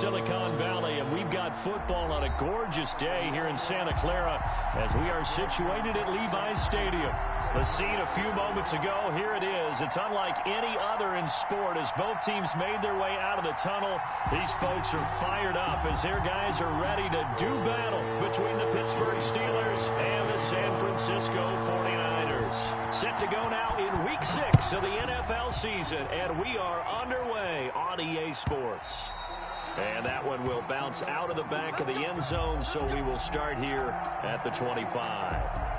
Silicon Valley, and we've got football on a gorgeous day here in Santa Clara as we are situated at Levi's Stadium. The scene a few moments ago, here it is. It's unlike any other in sport as both teams made their way out of the tunnel. These folks are fired up as their guys are ready to do battle between the Pittsburgh Steelers and the San Francisco 49ers. Set to go now in Week 6 of the NFL season, and we are underway on EA Sports. And that one will bounce out of the back of the end zone, so we will start here at the 25.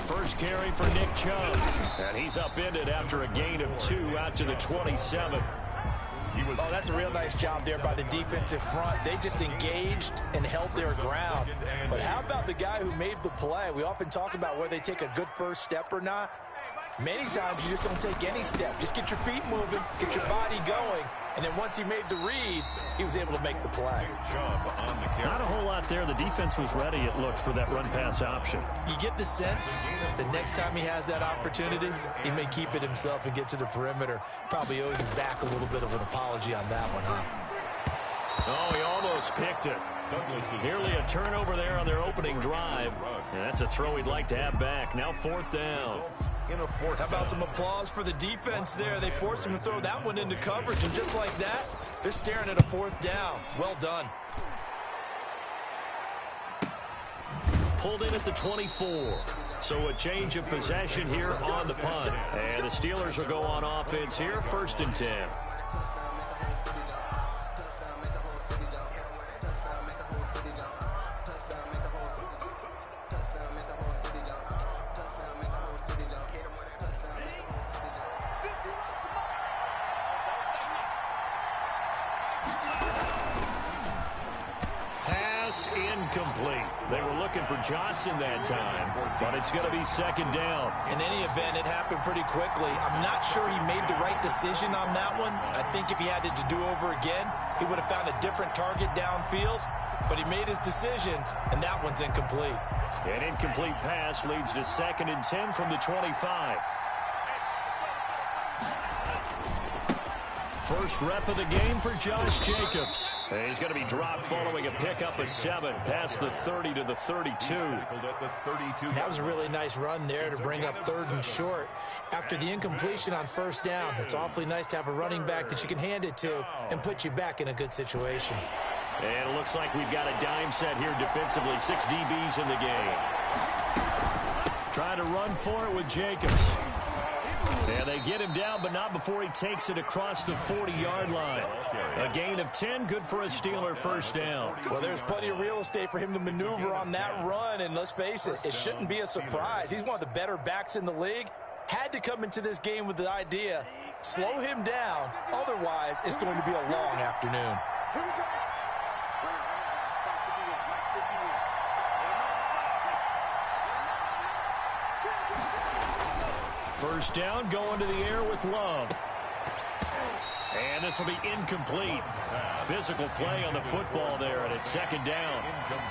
First carry for Nick Chubb, and he's upended after a gain of 2 out to the 27. Oh, that's a real nice job there by the defensive front. They just engaged and held their ground. But how about the guy who made the play? We often talk about whether they take a good first step or not. Many times you just don't take any step. Just get your feet moving, get your body going, and then once he made the read, he was able to make the play. Not a whole lot there. The defense was ready, it looked, for that run-pass option. You get the sense that next time he has that opportunity, he may keep it himself and get to the perimeter. Probably owes his back a little bit of an apology on that one, huh? Oh, he almost picked it. Nearly a turnover there on their opening drive. And that's a throw he'd like to have back. Now 4th down. How about some applause for the defense there? They forced him to throw that one into coverage, and just like that, they're staring at a 4th down. Well done. Pulled in at the 24. So a change of possession here on the punt. And the Steelers will go on offense here, 1st and 10. Incomplete. They were looking for Johnson that time, but it's going to be 2nd down. In any event, it happened pretty quickly. I'm not sure he made the right decision on that one. I think if he had it to do over again, he would have found a different target downfield, but he made his decision, and that one's incomplete. An incomplete pass leads to 2nd and 10 from the 25. First rep of the game for Josh Jacobs. He's going to be dropped following a pickup of 7 past the 30 to the 32. That was a really nice run there to bring up 3rd and short. After the incompletion on 1st down, it's awfully nice to have a running back that you can hand it to and put you back in a good situation. And it looks like we've got a dime set here defensively. 6 DBs in the game. Trying to run for it with Jacobs. And they get him down, but not before he takes it across the 40-yard line. A gain of 10, good for a Steeler 1st down. Well, there's plenty of real estate for him to maneuver on that run, and let's face it, it shouldn't be a surprise. He's one of the better backs in the league. Had to come into this game with the idea, slow him down, otherwise it's going to be a long afternoon. First down, going to the air with Love. And this will be incomplete. Physical play on the football there, and it's 2nd down.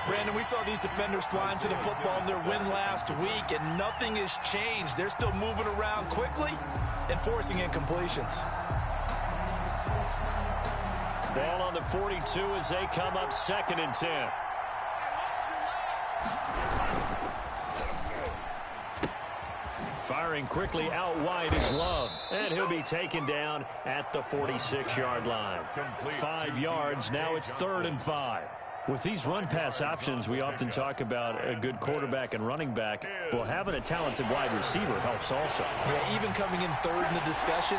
Brandon, we saw these defenders flying to the football in their win last week, and nothing has changed. They're still moving around quickly and forcing incompletions. Ball on the 42 as they come up 2nd and 10. Firing quickly out wide is Love, and he'll be taken down at the 46-yard line. 5 yards, now it's 3rd and 5. With these run-pass options, we often talk about a good quarterback and running back. Well, having a talented wide receiver helps also. Yeah, even coming in 3rd in the discussion,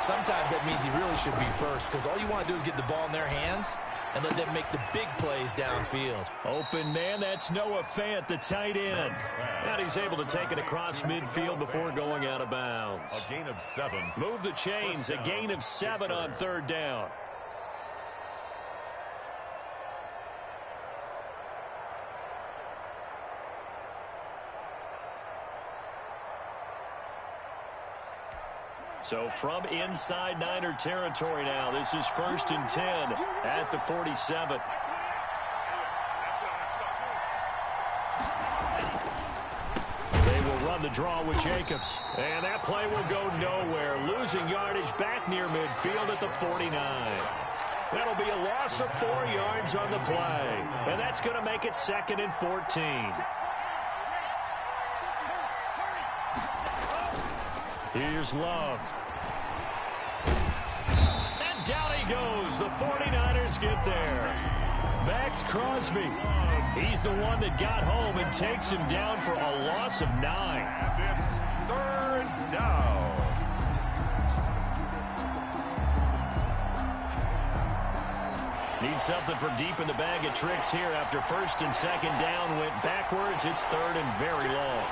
sometimes that means he really should be 1st, because all you want to do is get the ball in their hands and let them make the big plays downfield. Open man, that's Noah Fant, the tight end. And he's able to take it across midfield before going out of bounds. A gain of 7. Move the chains, a gain of 7 on 3rd down. So from inside Niner territory now, this is 1st and 10 at the 47. They will run the draw with Jacobs. And that play will go nowhere. Losing yardage back near midfield at the 49. That'll be a loss of 4 yards on the play. And that's going to make it 2nd and 14. Here's Love. And down he goes. The 49ers get there. Max Crosby. He's the one that got home and takes him down for a loss of 9. And it's 3rd down. Need something for deep in the bag of tricks here after 1st and 2nd down went backwards. It's 3rd and very long.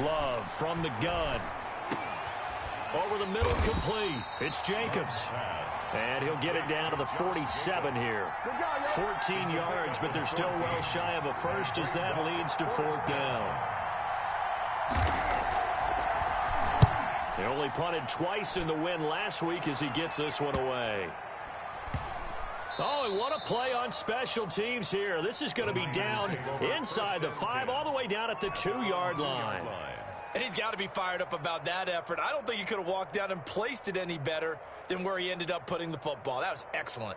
Love from the gun. Over the middle, complete. It's Jacobs. And he'll get it down to the 47 here. 14 yards, but they're still well shy of a first as that leads to 4th down. They only punted twice in the win last week as he gets this one away. Oh, and what a play on special teams here. This is going to be down inside the 5, all the way down at the 2-yard line. And he's got to be fired up about that effort. I don't think he could have walked down and placed it any better than where he ended up putting the football. That was excellent.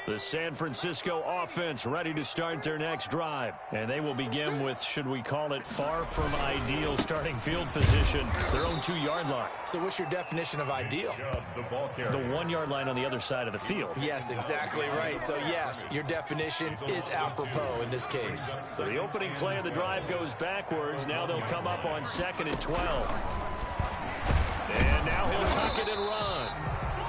The San Francisco offense ready to start their next drive. And they will begin with, should we call it, far from ideal starting field position, their own 2-yard line. So what's your definition of ideal? The 1-yard line on the other side of the field. Yes, exactly right. So, yes, your definition is apropos in this case. So the opening play of the drive goes backwards. Now they'll come up on 2nd and 12. And now he'll tuck it and run.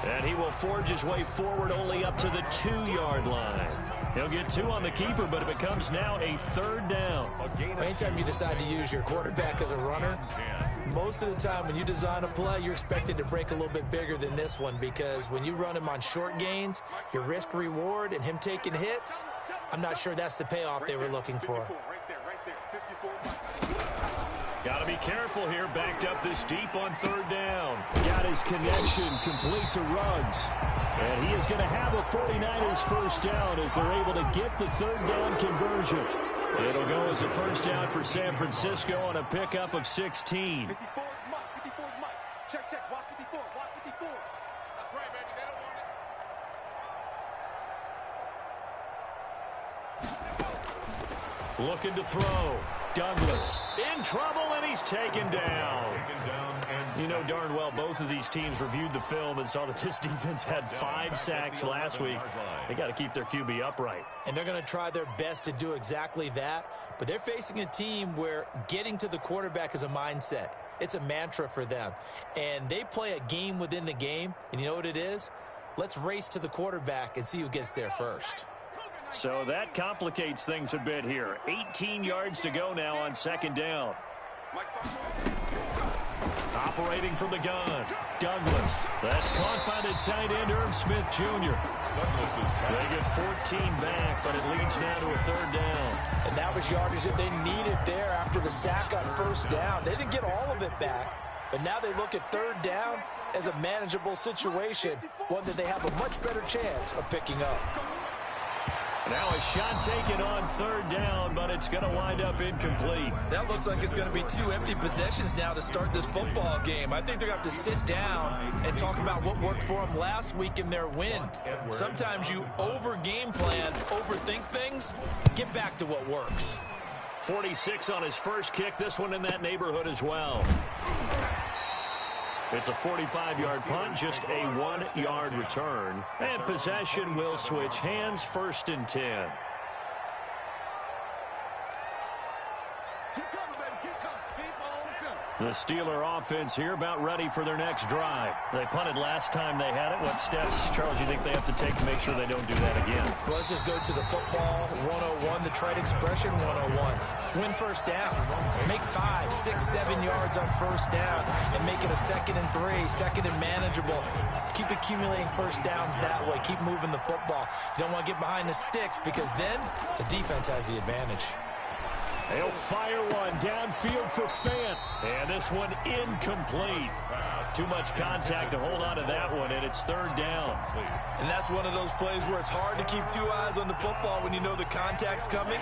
And he will forge his way forward only up to the 2-yard line. He'll get 2 on the keeper, but it becomes now a 3rd down. Anytime you decide to use your quarterback as a runner, most of the time when you design a play, you're expected to break a little bit bigger than this one, because when you run him on short gains, your risk-reward and him taking hits, I'm not sure that's the payoff they were looking for. Got to be careful here, backed up this deep on 3rd down. Got his connection complete to Ruggs. And he is going to have a 49ers 1st down as they're able to get the 3rd down conversion. It'll go as a 1st down for San Francisco on a pickup of 16. 54, check, watch 54, watch 54. That's right, baby, they don't want it. Looking to throw. Douglas in trouble, and he's taken down. You know darn well both of these teams reviewed the film and saw that this defense had 5 sacks last week. They got to keep their QB upright. And they're going to try their best to do exactly that. But they're facing a team where getting to the quarterback is a mindset. It's a mantra for them. And they play a game within the game. And you know what it is? Let's race to the quarterback and see who gets there first. So that complicates things a bit here. 18 yards to go now on 2nd down. Operating from the gun, Douglas. That's caught by the tight end, Irv Smith Jr. They get 14 back, but it leads now to a 3rd down. And that was yardage that they needed there after the sack on 1st down. They didn't get all of it back, but now they look at 3rd down as a manageable situation, one that they have a much better chance of picking up. Now a shot taken on 3rd down, but it's going to wind up incomplete. That looks like it's going to be 2 empty possessions now to start this football game. I think they're going to have to sit down and talk about what worked for them last week in their win. Sometimes you over-game plan, overthink things, get back to what works. 46 on his first kick, this one in that neighborhood as well. It's a 45-yard punt, just a 1-yard return. And possession will switch hands, 1st and 10. The Steeler offense here about ready for their next drive. They punted last time they had it. What steps, Charles, you think they have to take to make sure they don't do that again? Well, let's just go to the football 101, the trite expression 101. Win 1st down. Make 5, 6, 7 yards yards on first down and make it a 2nd and 3, 2nd and manageable. Keep accumulating first downs that way. Keep moving the football. You don't want to get behind the sticks because then the defense has the advantage. They'll fire one downfield for Fant. And this one incomplete. Too much contact to hold on to that one, and it's 3rd down. And that's one of those plays where it's hard to keep 2 eyes on the football when you know the contact's coming,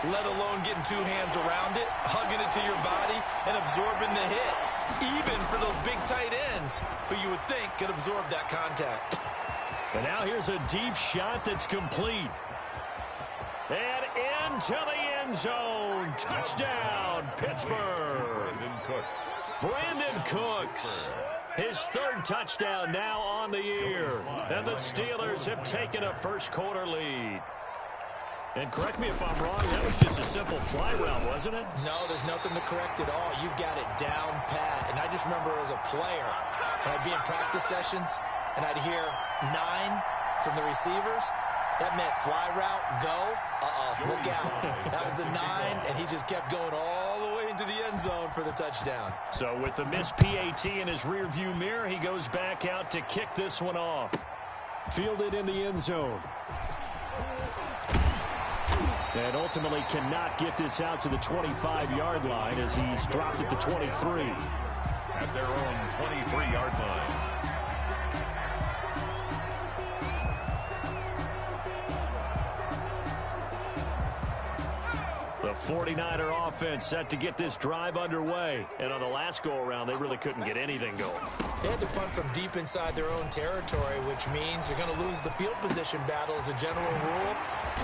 let alone getting 2 hands around it, hugging it to your body, and absorbing the hit. Even for those big tight ends who you would think could absorb that contact. And now here's a deep shot that's complete. And into the end zone. Touchdown, Pittsburgh. Brandon Cooks. His 3rd touchdown now on the year. And the Steelers have taken a first-quarter lead. And correct me if I'm wrong, that was just a simple fly route, wasn't it? No, there's nothing to correct at all. You've got it down pat. And I just remember as a player, when I'd be in practice sessions, and I'd hear 9 from the receivers. That meant fly route, go, look out. That was the 9, and he just kept going all the way into the end zone for the touchdown. So with the missed PAT in his rearview mirror, he goes back out to kick this one off. Fielded in the end zone. And ultimately cannot get this out to the 25-yard line as he's dropped at the 23. At their own 23-yard line. The 49er offense set to get this drive underway. And on the last go-around, they really couldn't get anything going. They had to punt from deep inside their own territory, which means you're going to lose the field position battle as a general rule.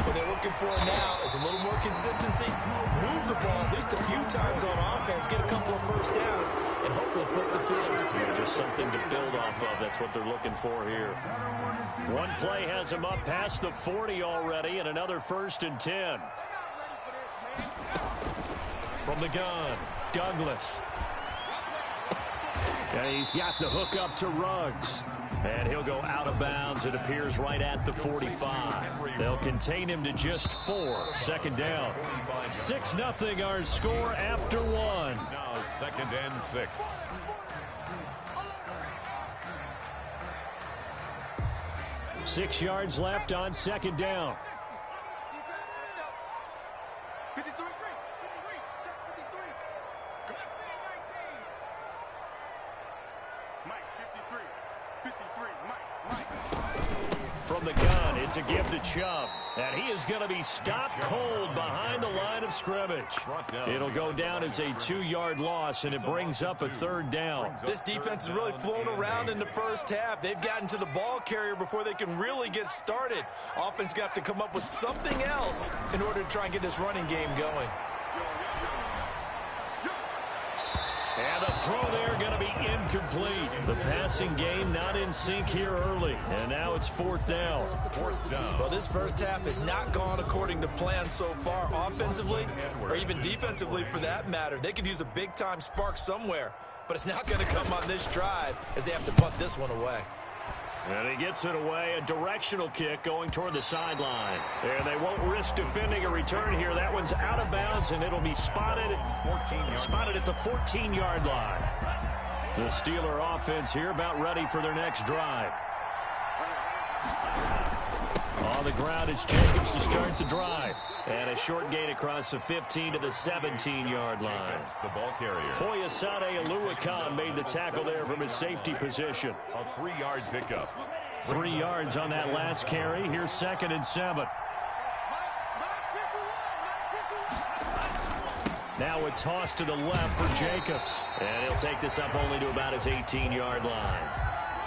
What they're looking for now is a little more consistency, move the ball at least a few times on offense, get a couple of first downs, and hopefully flip the field. Yeah, just something to build off of. That's what they're looking for here. One play has them up past the 40 already, and another 1st and 10. From the gun, Douglas. And he's got the hook up to Ruggs. And he'll go out of bounds. It appears right at the 45. They'll contain him to just 4. 2nd down. 6-0 our score after 1. Now 2nd and 6. Six yards left on 2nd down. From the gun, it's a give to Chubb. And he is going to be stopped cold behind the line of scrimmage. It'll go down as a 2-yard loss, and it brings up a 3rd down. This defense has really flown around in the first half. They've gotten to the ball carrier before they can really get started. Offense got to come up with something else in order to try and get this running game going. And the throw there going to be incomplete. The passing game not in sync here early. And now it's 4th down. 4th down. Well, this first half has not gone according to plan so far offensively or even defensively for that matter. They could use a big-time spark somewhere, but it's not going to come on this drive as they have to punt this one away. And he gets it away, a directional kick going toward the sideline. And they won't risk defending a return here. That one's out of bounds, and it'll be spotted at the 14-yard line. The Steeler offense here about ready for their next drive. On the ground, it's Jacobs to start the drive. And a short gain across the 15 to the 17-yard line. The ball carrier. Foyesade Aluakan made the tackle there from his safety position. A 3-yard pickup. 3 yards on that last carry. Here's 2nd and 7. Now a toss to the left for Jacobs. And he'll take this up only to about his 18-yard line.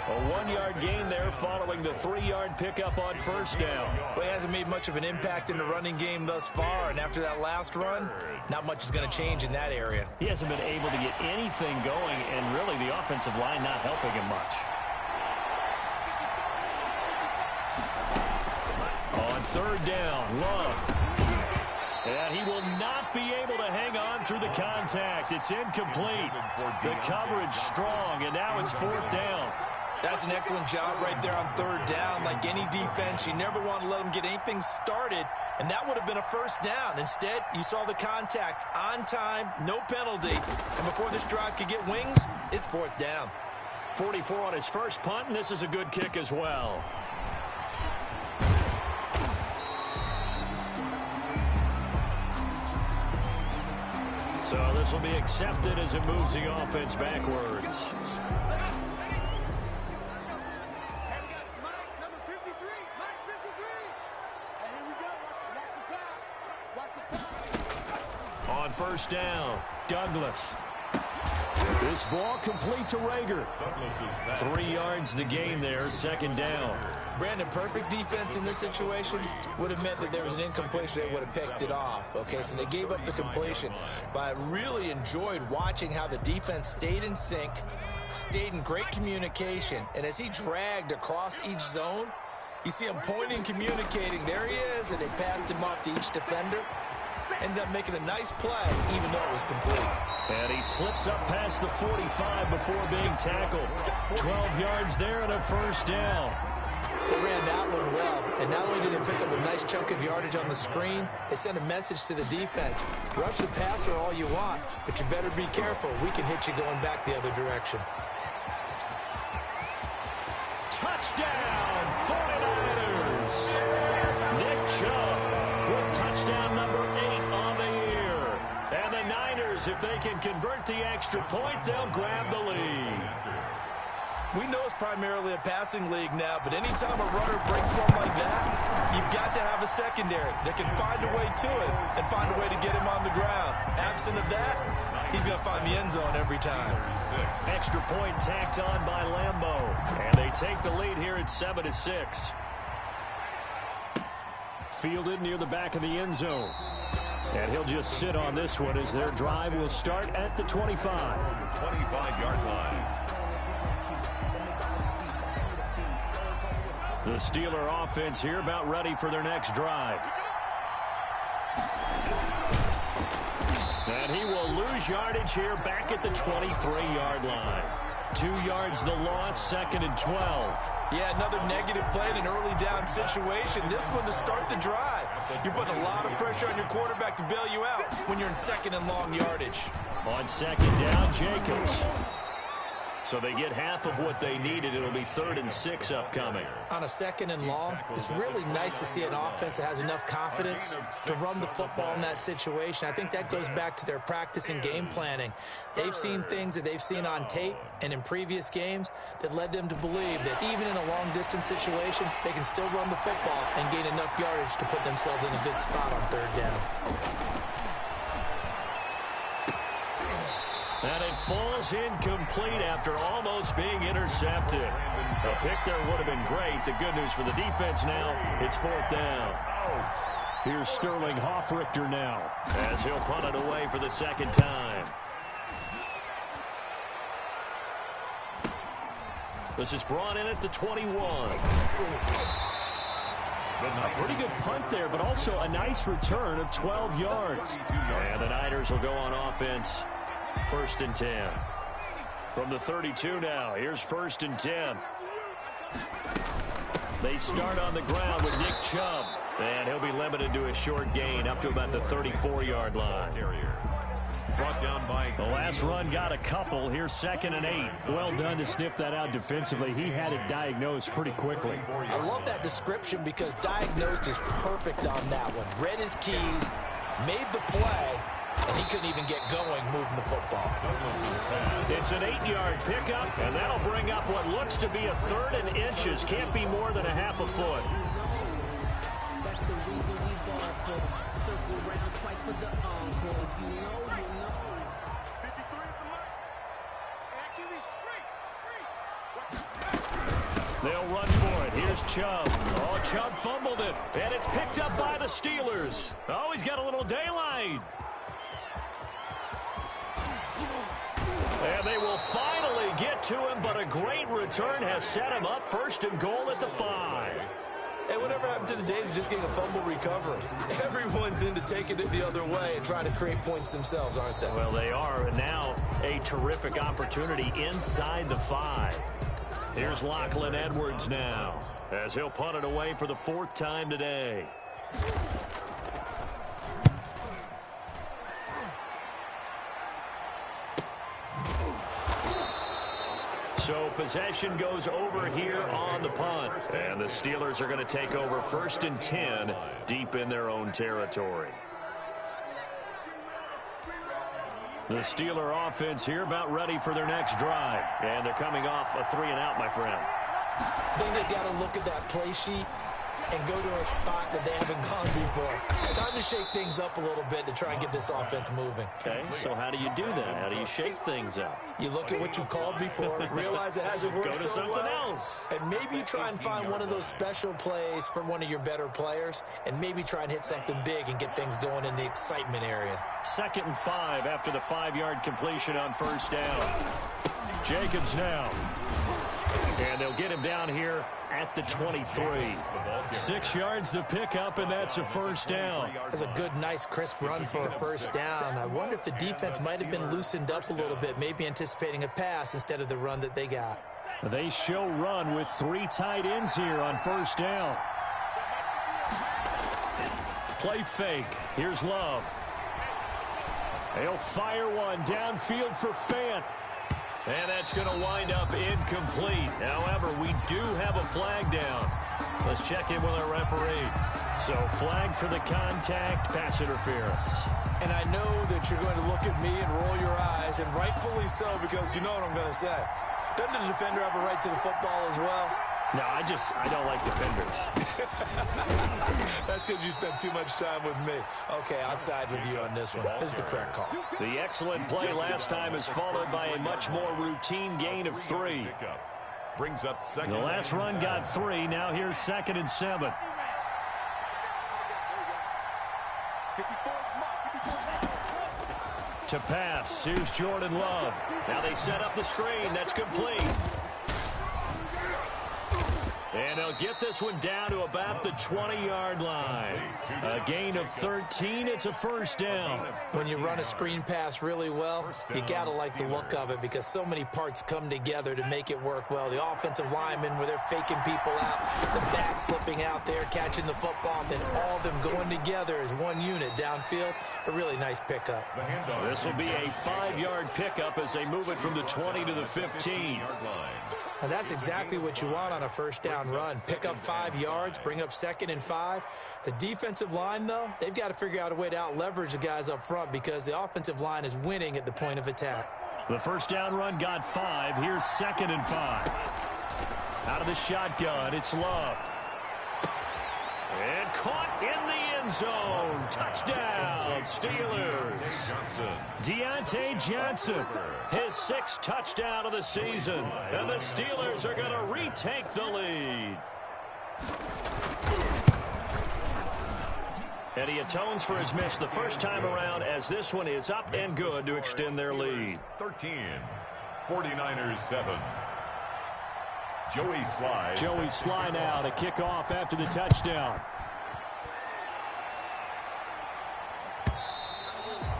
A 1-yard gain there following the 3-yard pickup on first down. Well, he hasn't made much of an impact in the running game thus far, and after that last run, not much is going to change in that area. He hasn't been able to get anything going, and really the offensive line not helping him much. On 3rd down, Love. And he will not be able to hang on through the contact. It's incomplete. The coverage strong, and now it's 4th down. That's an excellent job right there on third down. Like any defense, you never want to let them get anything started, and that would have been a first down. Instead, you saw the contact on time, no penalty, and before this drive could get wings, it's fourth down. 44 on his first punt, and this is a good kick as well. So this will be accepted as it moves the offense backwards. On first down, Douglas. This ball complete to Rager. 3 yards the gain there, second down. Brandon, perfect defense in this situation would have meant that there was an incompletion. They would have picked it off. Okay, so they gave up the completion. But I really enjoyed watching how the defense stayed in sync, stayed in great communication. And as he dragged across each zone, you see him pointing, communicating. There he is, and they passed him off to each defender. Ended up making a nice play, even though it was complete. And he slips up past the 45 before being tackled. 12 yards there and a first down. They ran that one well, and not only did they pick up a nice chunk of yardage on the screen, they sent a message to the defense. Rush the passer all you want, but you better be careful. We can hit you going back the other direction. Touchdown, 49ers! Nick Chubb with touchdown number 8 on the year. And the Niners, if they can convert the extra point, they'll grab the lead. We know it's primarily a passing league now, but anytime a runner breaks one like that, you've got to have a secondary that can find a way to it and find a way to get him on the ground. Absent of that, he's going to find the end zone every time. Extra point tacked on by Lambeau. And they take the lead here at 7-6. Fielded near the back of the end zone. And he'll just sit on this one as their drive will start at the 25. 25-yard line. The Steeler offense here about ready for their next drive. And he will lose yardage here back at the 23-yard line. 2 yards the loss, 2nd and 12. Yeah, another negative play in an early down situation. This one to start the drive. You're putting a lot of pressure on your quarterback to bail you out when you're in 2nd and long yardage. On 2nd down, Jacobs. So they get half of what they needed. It'll be 3rd and 6 upcoming. On a 2nd and long, it's really nice to see an offense that has enough confidence to run the football in that situation. I think that goes back to their practice and game planning. They've seen things that they've seen on tape and in previous games that led them to believe that even in a long-distance situation, they can still run the football and gain enough yardage to put themselves in a good spot on 3rd down. And it falls incomplete after almost being intercepted. A pick there would have been great. The good news for the defense now, it's 4th down. Here's Sterling Hoffrichter now as he'll punt it away for the 2nd time. This is brought in at the 21. A pretty good punt there, but also a nice return of 12 yards. And the Niners will go on offense. 1st and 10. From the 32 now, here's 1st and 10. They start on the ground with Nick Chubb. And he'll be limited to a short gain up to about the 34-yard line. Brought down by the last run got a couple. Here's 2nd and 8. Well done to sniff that out defensively. He had it diagnosed pretty quickly. I love that description because diagnosed is perfect on that one. Read his keys, made the play, and he couldn't even get going moving the football. It's an 8-yard pickup, and that'll bring up what looks to be a 3rd and inches. Can't be more than a half a foot. That's the reason we ball for. Circle around twice for the encore. If you know, you know. 53 at the mark. And QB straight. They'll run for it. Here's Chubb. Oh, Chubb fumbled it, and it's picked up by the Steelers. Oh, he's got a little daylight. And they will finally get to him, but a great return has set him up 1st and goal at the 5. Hey, whatever happened to the days of just getting a fumble recovery? Everyone's into taking it the other way and trying to create points themselves, aren't they? Well, they are, and now a terrific opportunity inside the 5. Here's Lachlan Edwards now, as he'll punt it away for the 4th time today. So possession goes over here on the punt. And the Steelers are going to take over 1st and 10 deep in their own territory. The Steeler offense here about ready for their next drive. And they're coming off a 3-and-out, my friend. I think they've got to look at that play sheet and go to a spot that they haven't gone before. Time to shake things up a little bit to try and get this offense moving. Okay, so how do you do that? How do you shake things up? You look at what you've called before, realize it hasn't worked Go to so something well, else. and maybe try and find one of those special plays from one of your better players, and maybe try and hit something big and get things going in the excitement area. 2nd and 5 after the 5-yard completion on 1st down. Jacobs now. And they'll get him down here at the 23. 6 yards the pickup, and that's a 1st down. That's a good, nice, crisp run for a 1st down. I wonder if the defense might have been loosened up a little bit, maybe anticipating a pass instead of the run that they got. They show run with 3 tight ends here on 1st down. Play fake. Here's Love. They'll fire one downfield for Fant. And that's going to wind up incomplete. However, we do have a flag down. Let's check in with our referee. So, flag for the contact, pass interference. And I know that you're going to look at me and roll your eyes, and rightfully so, because you know what I'm going to say. Doesn't the defender have a right to the football as well? No, I don't like defenders. That's because you spent too much time with me. Okay, I'll side with you on this one. This is the correct call. The excellent play last time is followed by a much more routine gain of 3. Brings up second. The last run got 3. Now here's 2nd and 7. To pass. Here's Jordan Love. Now they set up the screen. That's complete. And they'll get this one down to about the 20-yard line. A gain of 13. It's a 1st down. When you run a screen pass really well, you got to like the look of it because so many parts come together to make it work well. The offensive linemen, where they're faking people out, the back slipping out there, catching the football, and then all of them going together as one unit downfield. A really nice pickup. This will be a 5-yard pickup as they move it from the 20 to the 15. And that's exactly what you want on a 1st down run. Pick up 5 yards, bring up 2nd and 5. The defensive line, though, they've got to figure out a way to out-leverage the guys up front because the offensive line is winning at the point of attack. The 1st down run got 5. Here's 2nd and 5. Out of the shotgun, it's Love. And caught in the end zone. Touchdown, Steelers. Deontay Johnson, his 6th touchdown of the season. And the Steelers are going to retake the lead. And he atones for his miss the first time around as this one is up and good to extend their lead. 13, 49ers 7. Joey Sly now to kick off after the touchdown.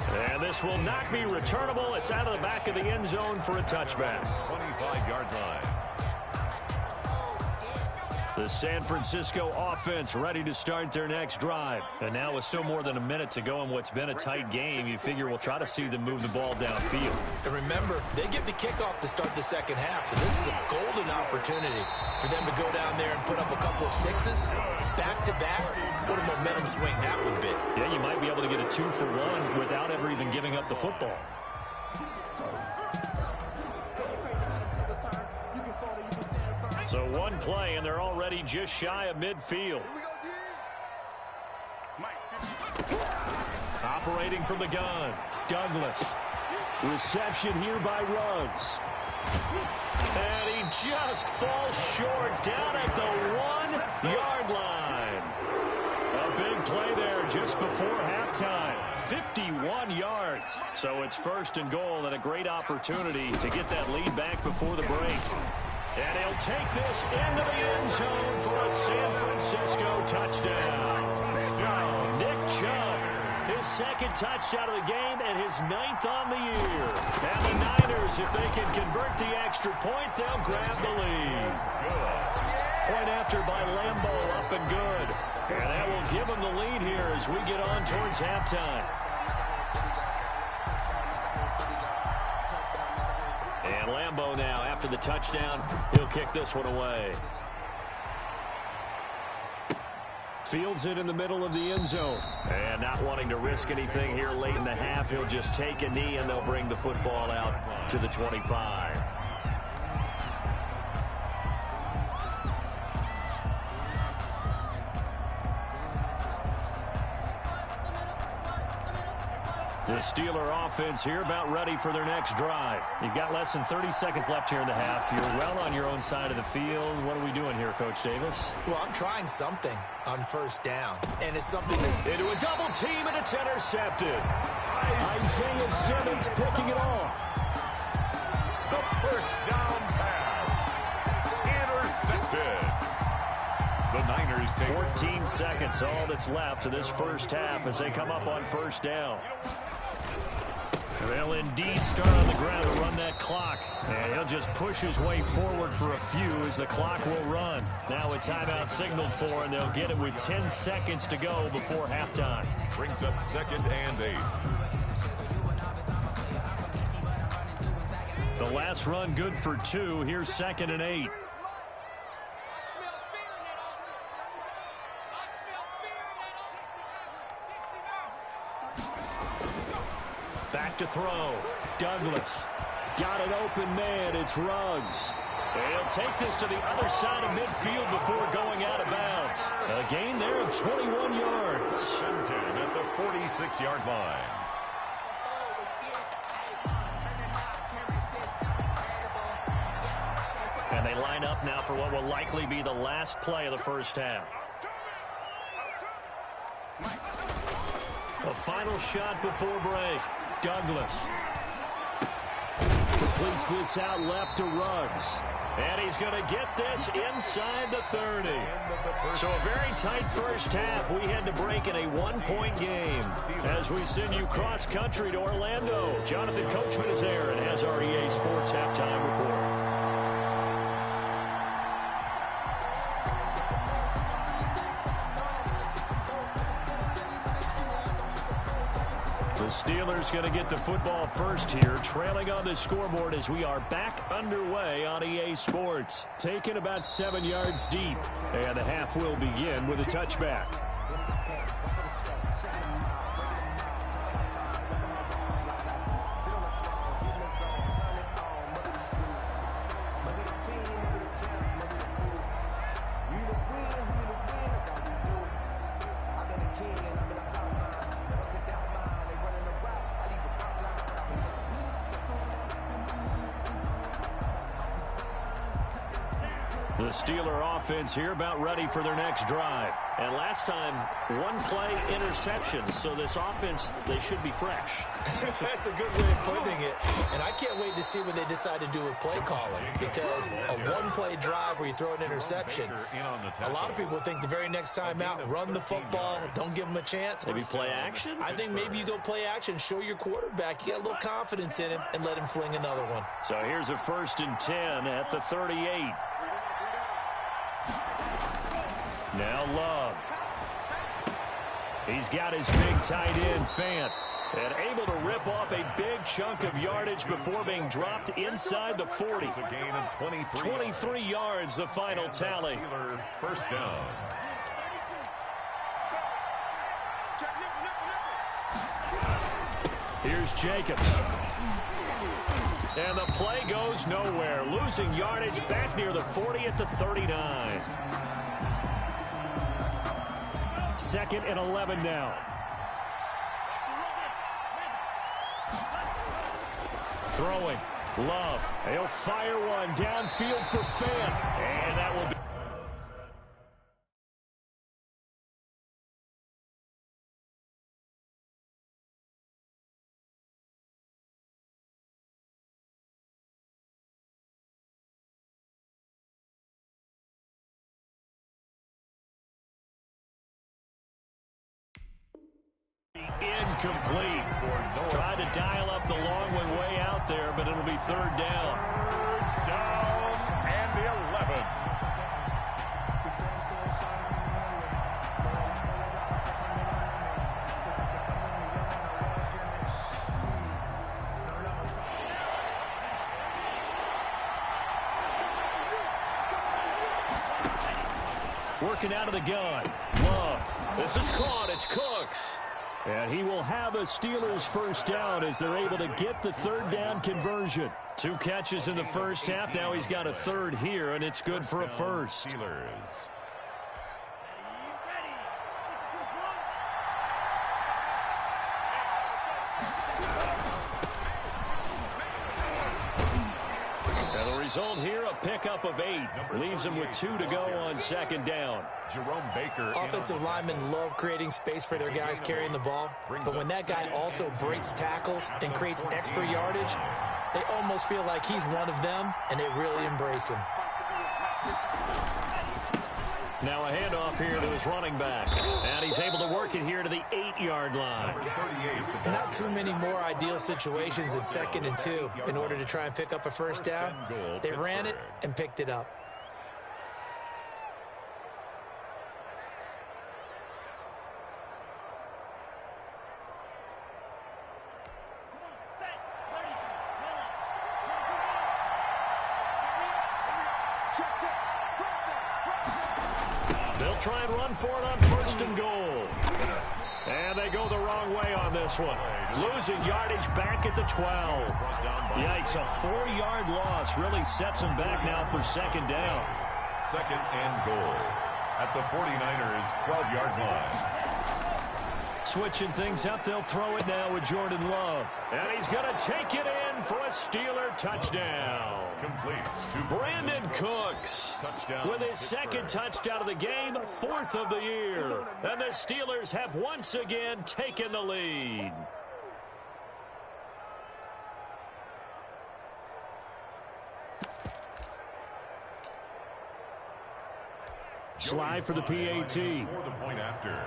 And this will not be returnable. It's out of the back of the end zone for a touchback. 25-yard line. The San Francisco offense ready to start their next drive. And now with still more than a minute to go in what's been a tight game, you figure we'll try to see them move the ball downfield. And remember, they get the kickoff to start the second half, so this is a golden opportunity for them to go down there and put up a couple of 6s back-to-back. What a momentum swing that would be. Yeah, you might be able to get a 2-for-1 without ever even giving up the football. So one play, and they're already just shy of midfield. Operating from the gun, Douglas. Reception here by Ruggs. And he just falls short down at the 1-yard line. A big play there just before halftime. 51 yards. So it's 1st and goal and a great opportunity to get that lead back before the break. And he'll take this into the end zone for a San Francisco touchdown. Nick Chubb, his second touchdown of the game and his 9th on the year. And the Niners, if they can convert the extra point, they'll grab the lead. Point after by Lambeau, up and good. And that will give them the lead here as we get on towards halftime. And Lambeau now, after the touchdown, he'll kick this one away. Fields it in the middle of the end zone. And not wanting to risk anything here late in the half, he'll just take a knee and they'll bring the football out to the 25. The Steeler offense here about ready for their next drive. You've got less than 30 seconds left here in the half. You're well on your own side of the field. What are we doing here, Coach Davis? Well, I'm trying something on first down, and it's something that... Into a double team, and it's intercepted. Isaiah Simmons picking it off. The first down pass. Intercepted. The Niners take 14 seconds, all that's left of this first half as they come up on first down. They'll indeed start on the ground to run that clock. And he'll just push his way forward for a few as the clock will run. Now a timeout signaled for, and they'll get it with 10 seconds to go before halftime. brings up 2nd and 8. The last run good for 2. Here's 2nd and 8. Back to throw. Douglas. Got an open man. It's Ruggs. He'll take this to the other side of midfield before going out of bounds. A gain there of 21 yards. At the 46-yard line. And they line up now for what will likely be the last play of the first half. A final shot before break. Douglas completes this out left to Ruggs. And he's going to get this inside the 30. So a very tight first half. We had to break in a one-point game. As we send you cross-country to Orlando, Jonathan Coachman is there and has our EA Sports halftime report. The Steelers going to get the football first here, trailing on the scoreboard as we are back underway on EA Sports. Taken about 7 yards deep, and the half will begin with a touchback. The Steeler offense here about ready for their next drive. And last time, one play interception. So this offense, they should be fresh. That's a good way of putting it. And I can't wait to see what they decide to do with play calling. Because a one-play drive where you throw an interception, a lot of people think the very next time out, run the football, don't give them a chance. Maybe play action? I think maybe you go play action, show your quarterback, you got a little confidence in him, and let him fling another one. So here's a 1st and 10 at the 38. Now Love. He's got his big tight end, Fant. And able to rip off a big chunk of yardage before being dropped inside the 40. It's a gain of 23. 23 yards, the final tally. Steeler first down. Here's Jacobs. And the play goes nowhere. Losing yardage back near the 40 at the 39. 2nd and 11 now. Throwing. Love. He'll fire one downfield for Fant. And that will be... incomplete. Tried to dial up the long way out there, but it'll be third down. Third down and the 11. Working out of the gun. Love. This is caught. It's Cooks. And he will have a Steelers first down as they're able to get the third down conversion. 2 catches in the first half. Now he's got a third here, and it's good for a first. Steelers. Result here, a pickup of 8. Leaves him with 2 to go on second down. Jerome Baker. Offensive linemen love creating space for their guys carrying the ball. But when that guy also breaks tackles and creates extra yardage, they almost feel like he's one of them, and they really embrace him. Now a handoff here to his running back. And he's able to work it here to the 8-yard line. Not too many more ideal situations in 2nd and 2 in order to try and pick up a first down. They ran it and picked it up. They'll try and run for it on 1st and goal. And they go the wrong way on this one. Losing yardage back at the 12. Yikes, a 4-yard loss really sets them back now for second down. 2nd and goal at the 49ers 12-yard line. Switching things up, they'll throw it now with Jordan Love. And he's going to take it in for a Steeler touchdown. Complete to Brandon Cooks touchdown with his second touchdown of the game, 4th of the year. And the Steelers have once again taken the lead. Slide for the PAT. For the point after.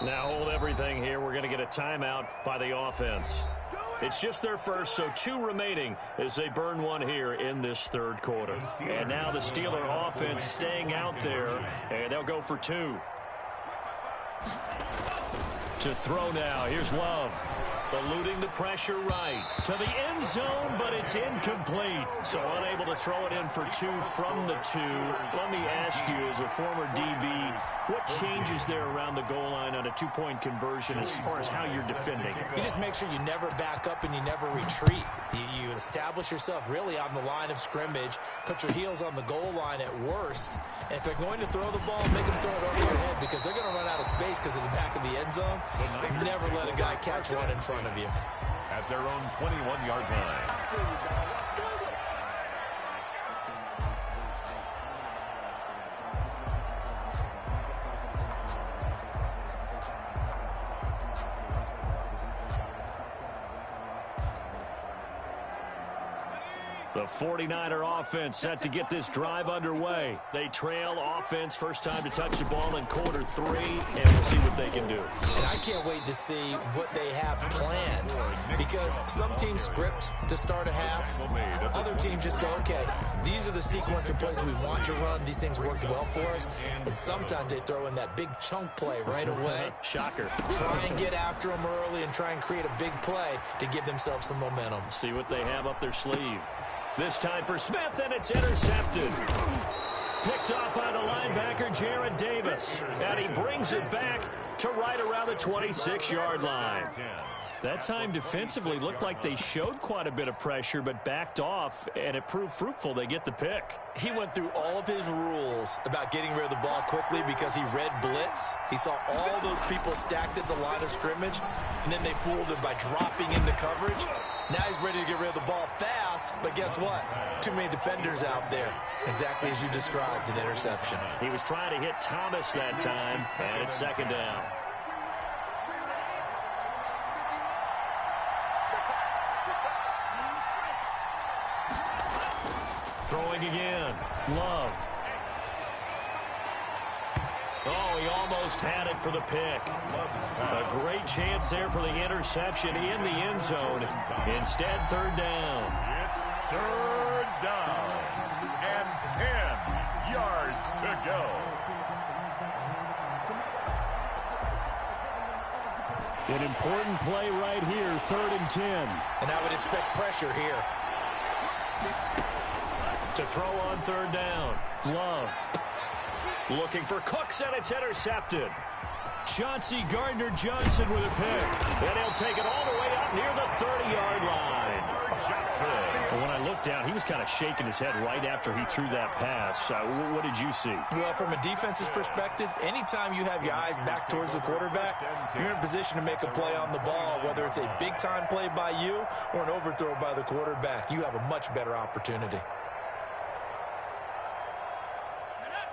Now hold everything here. We're going to get a timeout by the offense. It's just their first, so 2 remaining as they burn one here in this third quarter. And now the Steeler offense staying out there, and they'll go for 2. To throw now, here's Love. Eluding the pressure right to the end zone, but it's incomplete. So unable to throw it in for 2 from the 2. Let me ask you, as a former DB, what changes there around the goal line on a 2-point conversion as far as how you're defending? You just make sure you never back up and you never retreat. You establish yourself really on the line of scrimmage, put your heels on the goal line at worst, and if they're going to throw the ball, make them throw it over your head because they're going to run out of space because of the back of the end zone. Never let a guy catch one in front of you. At their own 21-yard line. The 49er offense set to get this drive underway. They trail offense, first time to touch the ball in quarter 3, and we'll see what they can do. And I can't wait to see what they have planned because some teams script to start a half. Other teams just go, okay, these are the sequence of plays we want to run. These things worked well for us. And sometimes they throw in that big chunk play right away. Shocker. Try and get after them early and try and create a big play to give themselves some momentum. See what they have up their sleeve. This time for Smith, and it's intercepted. Picked off by the linebacker, Jared Davis. And he brings it back to right around the 26-yard line. That time defensively looked like they showed quite a bit of pressure but backed off, and it proved fruitful. They get the pick. He went through all of his rules about getting rid of the ball quickly because he read blitz. He saw all those people stacked at the line of scrimmage, and then they fooled him by dropping into coverage. Now he's ready to get rid of the ball fast, but guess what? Too many defenders out there. Exactly as you described, an interception. He was trying to hit Thomas that time, and it's second down. Throwing again. Love. Oh, he almost had it for the pick. A great chance there for the interception in the end zone. Instead, third down. It's third down and 10 yards to go. An important play right here, 3rd and 10. And I would expect pressure here. To throw on third down. Love. Looking for Cooks, and it's intercepted. Chauncey Gardner-Johnson with a pick. And he'll take it all the way up near the 30-yard line. But when I looked down, he was kind of shaking his head right after he threw that pass. What did you see? Well, from a defense's perspective, anytime you have your eyes back towards the quarterback, you're in a position to make a play on the ball, whether it's a big-time play by you or an overthrow by the quarterback. You have a much better opportunity.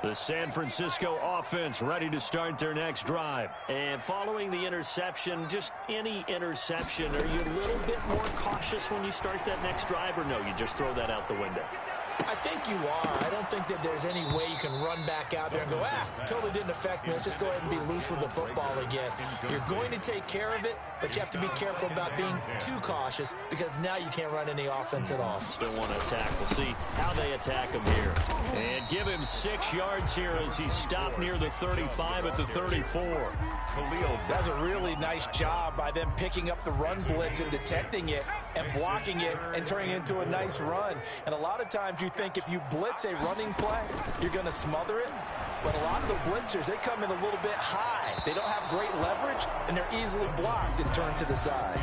The San Francisco offense ready to start their next drive. And following the interception, just any interception, are you a little bit more cautious when you start that next drive, or no, you just throw that out the window? I think you are. I don't think that there's any way you can run back out there and go, totally didn't affect me. Let's just go ahead and be loose with the football again. You're going to take care of it, but you have to be careful about being too cautious because now you can't run any offense at all. Still want to attack. We'll see how they attack him here. And give him 6 yards here as he stopped near the 35 at the 34. That's a really nice job by them picking up the run blitz and detecting it and blocking it and turning it into a nice run. And a lot of times you think if you blitz a running play, you're going to smother it. But a lot of the blitzers, they come in a little bit high. They don't have great leverage, and they're easily blocked and turned to the side.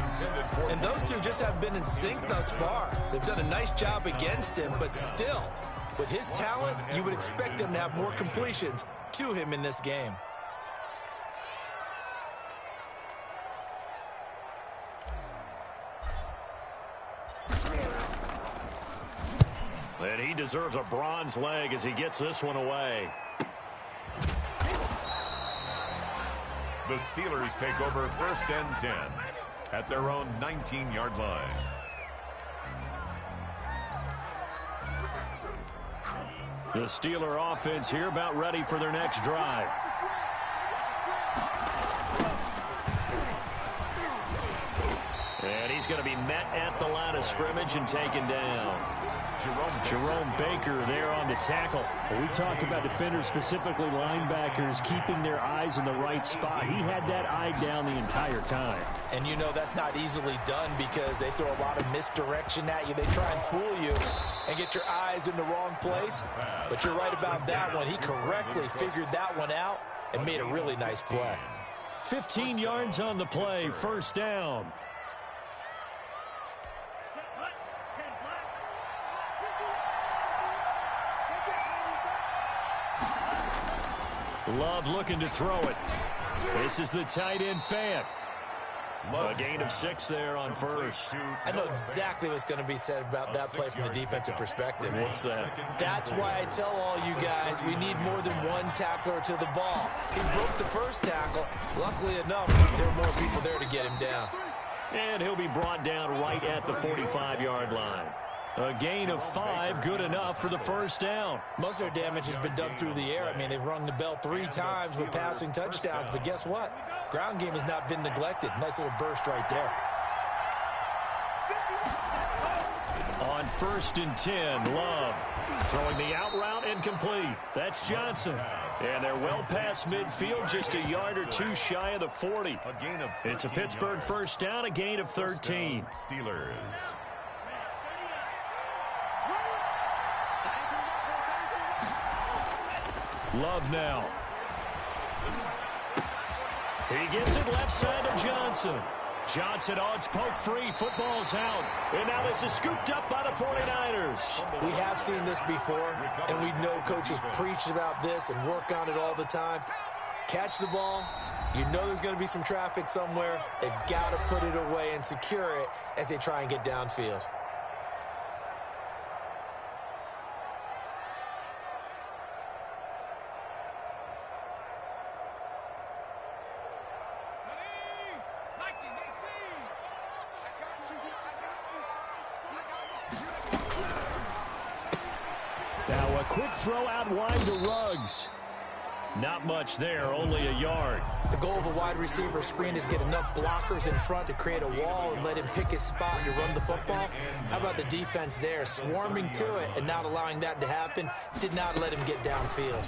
And those two just haven't been in sync thus far. They've done a nice job against him, but still, with his talent, you would expect them to have more completions to him in this game. And he deserves a bronze leg as he gets this one away. The Steelers take over 1st and 10 at their own 19-yard line. The Steeler offense here about ready for their next drive. And he's going to be met at the line of scrimmage and taken down. Jerome Baker there on the tackle. Well, we talk about defenders, specifically linebackers, keeping their eyes in the right spot. He had that eye down the entire time. And you know that's not easily done because they throw a lot of misdirection at you. They try and fool you and get your eyes in the wrong place. But you're right about that one. He correctly figured that one out and made a really nice play. 15 yards on the play, 1st down. Love looking to throw it. This is the tight end Fant. A gain of 6 there on 1st. I know exactly what's going to be said about that play from the defensive perspective. What's that? That's why I tell all you guys we need more than one tackler to the ball. He broke the first tackle. Luckily enough, there were more people there to get him down. And he'll be brought down right at the 45-yard line. A gain of 5, good enough for the 1st down. Most of their damage has been done through the air. I mean, they've rung the bell 3 times with passing touchdowns, but guess what? Ground game has not been neglected. Nice little burst right there. On 1st and 10, Love throwing the out route incomplete. That's Johnson. And they're well past midfield, just a yard or 2 shy of the 40. It's a Pittsburgh 1st down, a gain of 13. Steelers. Love now. He gets it left side to Johnson. Johnson, it's poked free. Football's out. And now this is scooped up by the 49ers. We have seen this before, and we know coaches preach about this and work on it all the time. Catch the ball. You know there's going to be some traffic somewhere. They've got to put it away and secure it as they try and get downfield. Now a quick throw out wide to Ruggs. Not much there, only a yard. The goal of a wide receiver screen is get enough blockers in front to create a wall and let him pick his spot to run the football. How about the defense there, swarming to it and not allowing that to happen? Did not let him get downfield.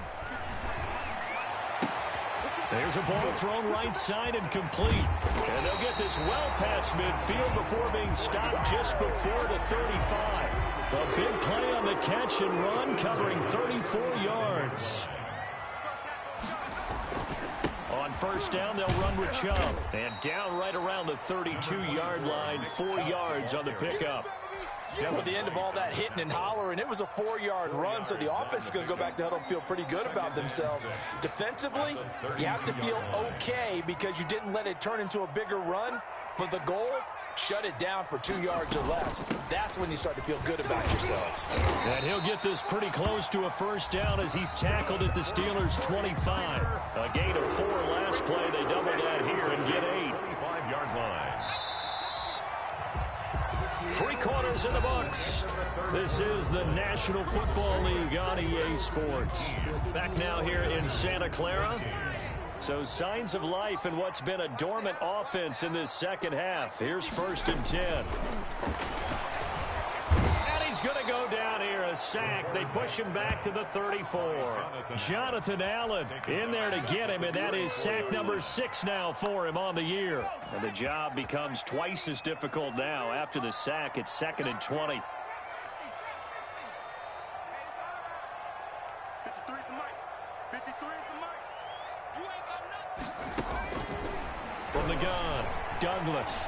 There's a ball thrown right side and complete. And they'll get this well past midfield before being stopped just before the 35. A big play on the catch and run, covering 34 yards. On first down, they'll run with Chubb. And down right around the 32-yard line, 4 yards on the pickup. Yeah, with the end of all that hitting and hollering, it was a 4-yard run, so the offense is going to go back to huddle and feel pretty good about themselves. Defensively, you have to feel okay because you didn't let it turn into a bigger run, but the goal, shut it down for 2 yards or less. That's when you start to feel good about yourselves. And he'll get this pretty close to a first down as he's tackled at the Steelers' 25. A gain of 4 last play. They double that here and get 8. 25-yard line. 3 quarters in the books. This is the National Football League on EA Sports. Back now here in Santa Clara. So signs of life in what's been a dormant offense in this second half. Here's 1st and 10. And he's going to go down here, a sack. They push him back to the 34. Jonathan Allen in there to get him, and that is sack number 6 now for him on the year. And the job becomes twice as difficult now. After the sack, it's 2nd and 20. 53 is the mic. 53 is the mic. From the gun, Douglas.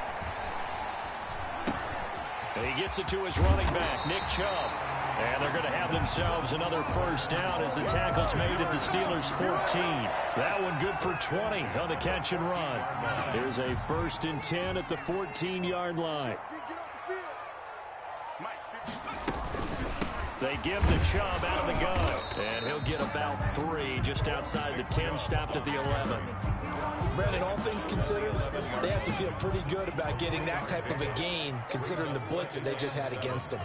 And he gets it to his running back, Nick Chubb. And they're going to have themselves another first down as the tackle's made at the Steelers' 14. That one good for 20 on the catch and run. Here's a 1st and 10 at the 14-yard line. They give the Chubb out of the gun. And he'll get about 3 just outside the 10, stopped at the 11. Brandon, all things considered, they have to feel pretty good about getting that type of a gain, considering the blitz that they just had against them.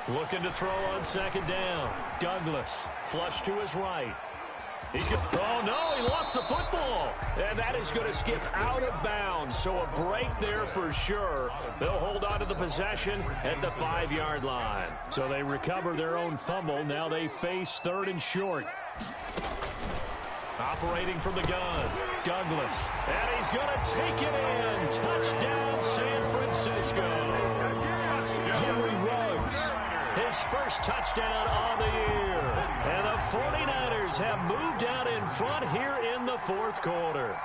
Looking to throw on 2nd down. Douglas, flush to his right. He's going. Oh, no, he lost the football. And that is going to skip out of bounds. So a break there for sure. They'll hold on to the possession at the 5-yard line. So they recover their own fumble. Now they face 3rd and short. Operating from the gun, Douglas. And he's going to take it in. Touchdown, San Francisco. Henry Ruggs, his first touchdown on the year. And the 49ers have moved out in front here in the 4th quarter.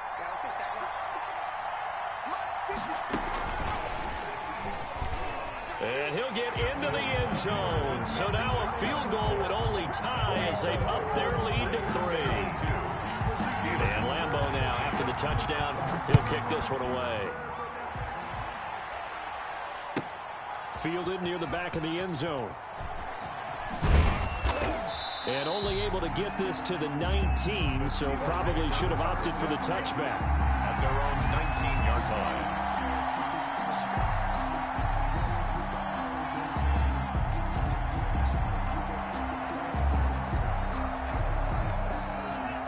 And he'll get into the end zone. So now a field goal would only tie as they've upped their lead to 3. And Lambeau now, after the touchdown, he'll kick this one away. Fielded near the back of the end zone. And only able to get this to the 19, so probably should have opted for the touchback. At their own 19-yard line.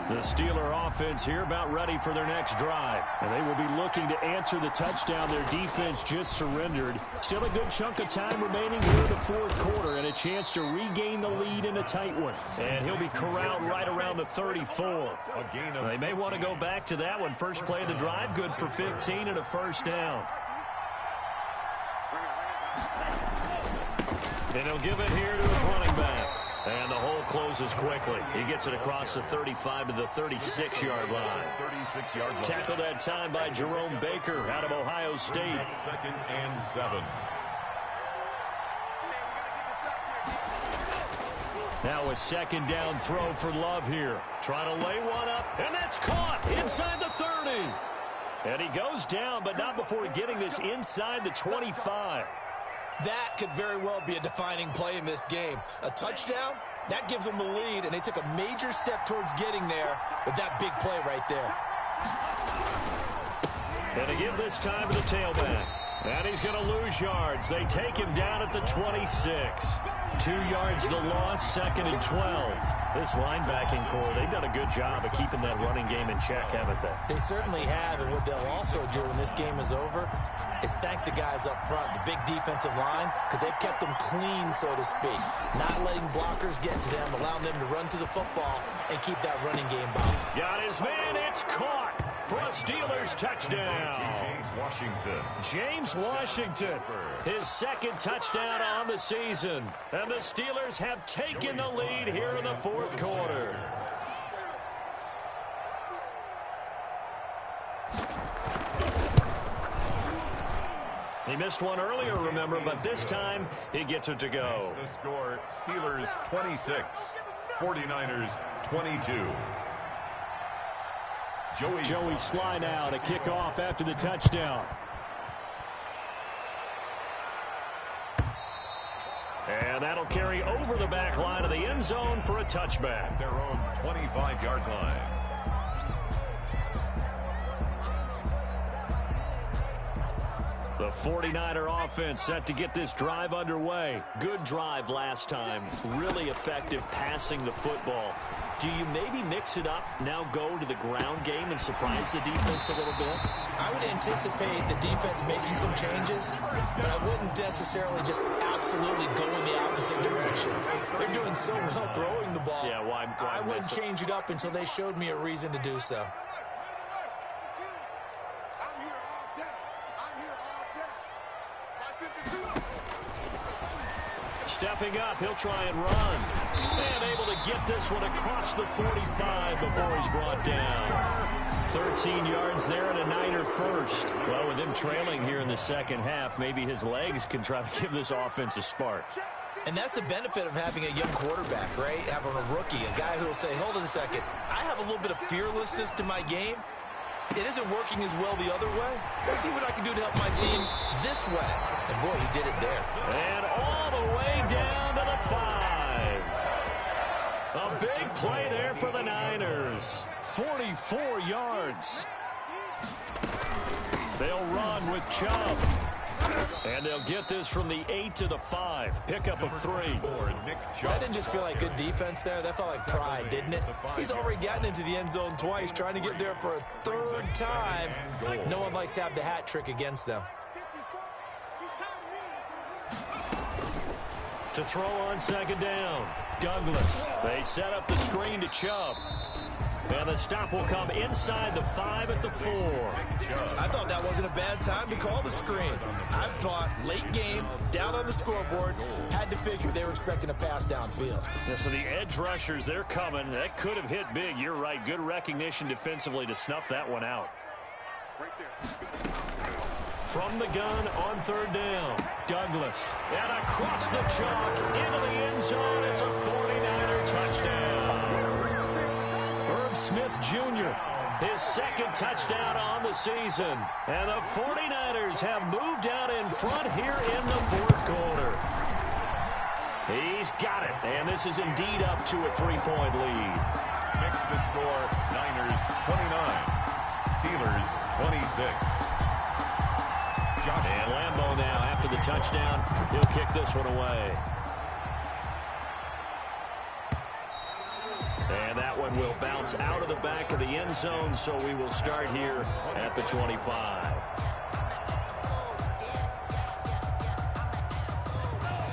The Steeler offense here about ready for their next drive. And they will be looking to answer the touchdown their defense just surrendered. Still a good chunk of time remaining here in the 4th quarter and a chance to regain the lead in a tight one. And he'll be corralled right around the 34. They may want to go back to that one. First play of the drive, good for 15 and a first down. And he'll give it here to his running back. And the hole closes quickly. He gets it across the 35 to the 36-yard line. 36-yard line. Tackled that time by Jerome Baker out of Ohio State. 2nd and 7. Now a 2nd down throw for Love here. Trying to lay one up, and that's caught inside the 30. And he goes down, but not before getting this inside the 25. That could very well be a defining play in this game. A touchdown, that gives them the lead, and they took a major step towards getting there with that big play right there. And to give this time to the tailback. And he's going to lose yards. They take him down at the 26. 2 yards the loss, 2nd and 12. This linebacking core, they've done a good job of keeping that running game in check, haven't they? They certainly have, and what they'll also do when this game is over is thank the guys up front, the big defensive line, because they've kept them clean, so to speak. Not letting blockers get to them, allowing them to run to the football and keep that running game bound. Got his man, it's caught for a Steelers touchdown. James Washington, his 2nd touchdown on the season. And the Steelers have taken the lead here in the 4th quarter. He missed one earlier, remember, but this time he gets it to go. The score, Steelers 26, 49ers 22. Joey Sly now to kick off after the touchdown. And that'll carry over the back line of the end zone for a touchback. Their own 25-yard line. The 49er offense set to get this drive underway. Good drive last time. Really effective passing the football. Do you maybe mix it up, now go to the ground game and surprise the defense a little bit? I would anticipate the defense making some changes, but I wouldn't necessarily just absolutely go in the opposite direction. They're doing so well throwing the ball. Yeah, why I wouldn't change it up until they showed me a reason to do so. Stepping up, he'll try and run. And able to get this one across the 45 before he's brought down. 13 yards there and a Niner first. Well, with him trailing here in the second half, maybe his legs can try to give this offense a spark. And that's the benefit of having a young quarterback, right? Having a rookie, a guy who will say, hold on a second, I have a little bit of fearlessness to my game. It isn't working as well the other way. Let's see what I can do to help my team this way. And boy, he did it there. And all the way down to the 5. A big play there for the Niners. 44 yards. They'll run with Chubb. And they'll get this from the 8 to the 5. Pickup of 3. That didn't just feel like good defense there. That felt like pride, didn't it? He's already gotten into the end zone twice, trying to get there for a 3rd time. No one likes to have the hat trick against them. To throw on 2nd down, Douglas. They set up the screen to Chubb. And the stop will come inside the 5 at the 4. I thought that wasn't a bad time to call the screen. I thought late game, down on the scoreboard, had to figure they were expecting a pass downfield. Yeah, so the edge rushers, they're coming. That could have hit big. You're right. Good recognition defensively to snuff that one out. From the gun on 3rd down, Douglas. And across the chalk into the end zone. It's a 49er touchdown. Smith Jr., his 2nd touchdown on the season. And the 49ers have moved out in front here in the 4th quarter. He's got it, and this is indeed up to a 3-point lead. Makes the score, Niners 29, Steelers 26. And Lambeau now, after the touchdown, he'll kick this one away. And that one will bounce out of the back of the end zone, so we will start here at the 25.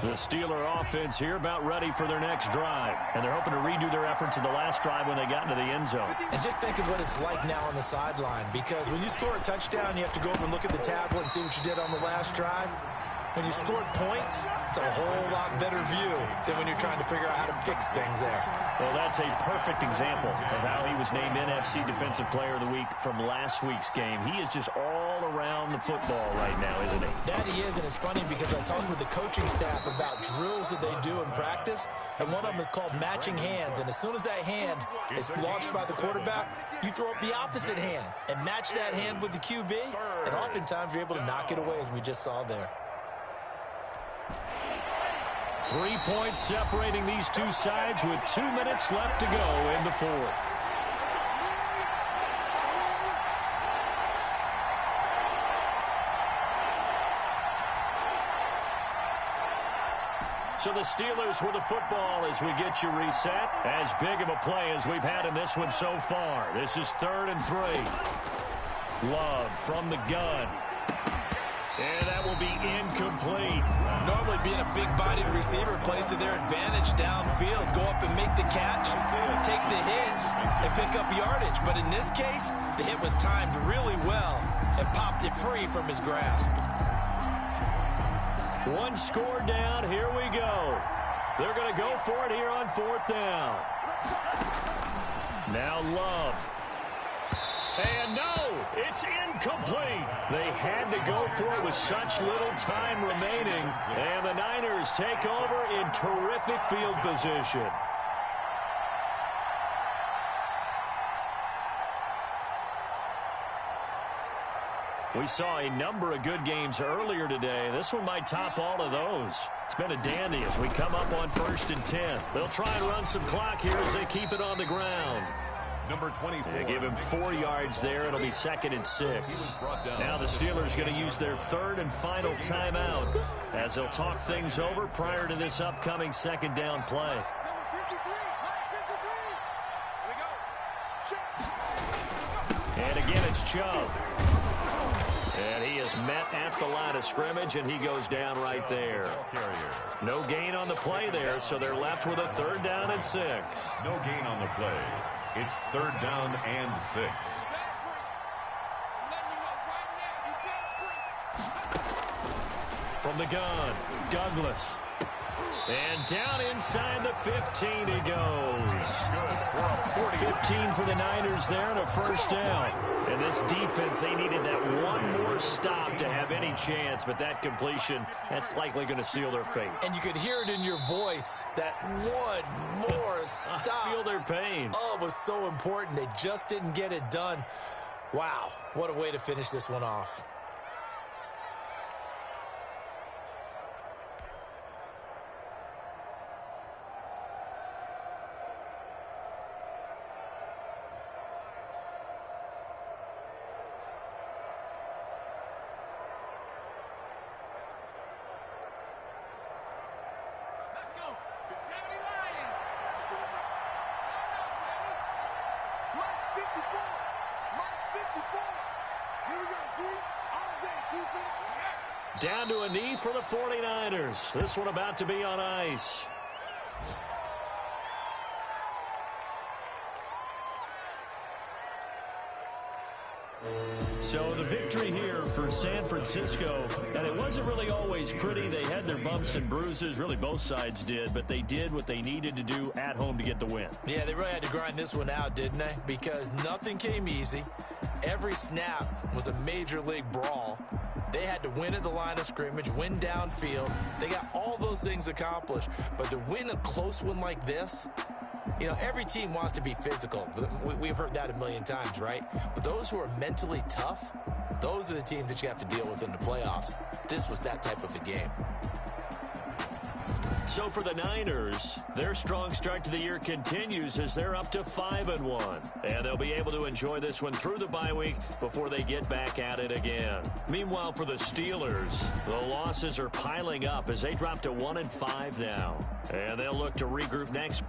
The Steeler offense here about ready for their next drive. And they're hoping to redo their efforts in the last drive when they got into the end zone. And just think of what it's like now on the sideline, because when you score a touchdown, you have to go over and look at the tablet and see what you did on the last drive. When you scored points, it's a whole lot better view than when you're trying to figure out how to fix things there. Well, that's a perfect example of how he was named NFC Defensive Player of the Week from last week's game. He is just all around the football right now, isn't he? That he is, and it's funny because I talked with the coaching staff about drills that they do in practice, and one of them is called matching hands. And as soon as that hand is launched by the quarterback, you throw up the opposite hand and match that hand with the QB, and oftentimes you're able to knock it away, as we just saw there. 3 points separating these two sides with 2 minutes left to go in the 4th. So the Steelers with the football as we get you reset. As big of a play as we've had in this one so far. This is 3rd and 3. Love from the gun. And that will be incomplete. Normally being a big-bodied receiver plays to their advantage downfield. Go up and make the catch, take the hit, and pick up yardage. But in this case, the hit was timed really well and popped it free from his grasp. One score down. Here we go. They're going to go for it here on 4th down. Now Love. And no, it's incomplete. They had to go for it with such little time remaining. And the Niners take over in terrific field position. We saw a number of good games earlier today. This one might top all of those. It's been a dandy as we come up on 1st and 10. They'll try and run some clock here as they keep it on the ground. Number 24. They give him 4 yards there. It'll be 2nd and 6. Now the Steelers going to use their 3rd and final timeout as they'll talk things over prior to this upcoming 2nd down play. And again, it's Chubb. And he is met at the line of scrimmage, and he goes down right there. No gain on the play there, so they're left with a 3rd down and 6. No gain on the play. It's 3rd down and 6. From the gun, Douglas. And down inside the 15 he goes. 15 for the Niners there and a 1st down. And this defense, they needed that one more stop to have any chance, but that completion, that's likely going to seal their fate. And you could hear it in your voice, that one more stop. I feel their pain. Oh, it was so important. They just didn't get it done. Wow, what a way to finish this one off. Down to a knee for the 49ers. This one about to be on ice. So the victory here for San Francisco, and it wasn't really always pretty. They had their bumps and bruises, really both sides did, but they did what they needed to do at home to get the win. Yeah, they really had to grind this one out, didn't they? Because nothing came easy. Every snap was a major league brawl. They had to win at the line of scrimmage, win downfield. They got all those things accomplished. But to win a close one like this, you know, every team wants to be physical. We've heard that a million times, right? But those who are mentally tough, those are the teams that you have to deal with in the playoffs. This was that type of a game. So for the Niners, their strong start to the year continues as they're up to 5-1. And they'll be able to enjoy this one through the bye week before they get back at it again. Meanwhile, for the Steelers, the losses are piling up as they drop to 1-5 now. And they'll look to regroup next.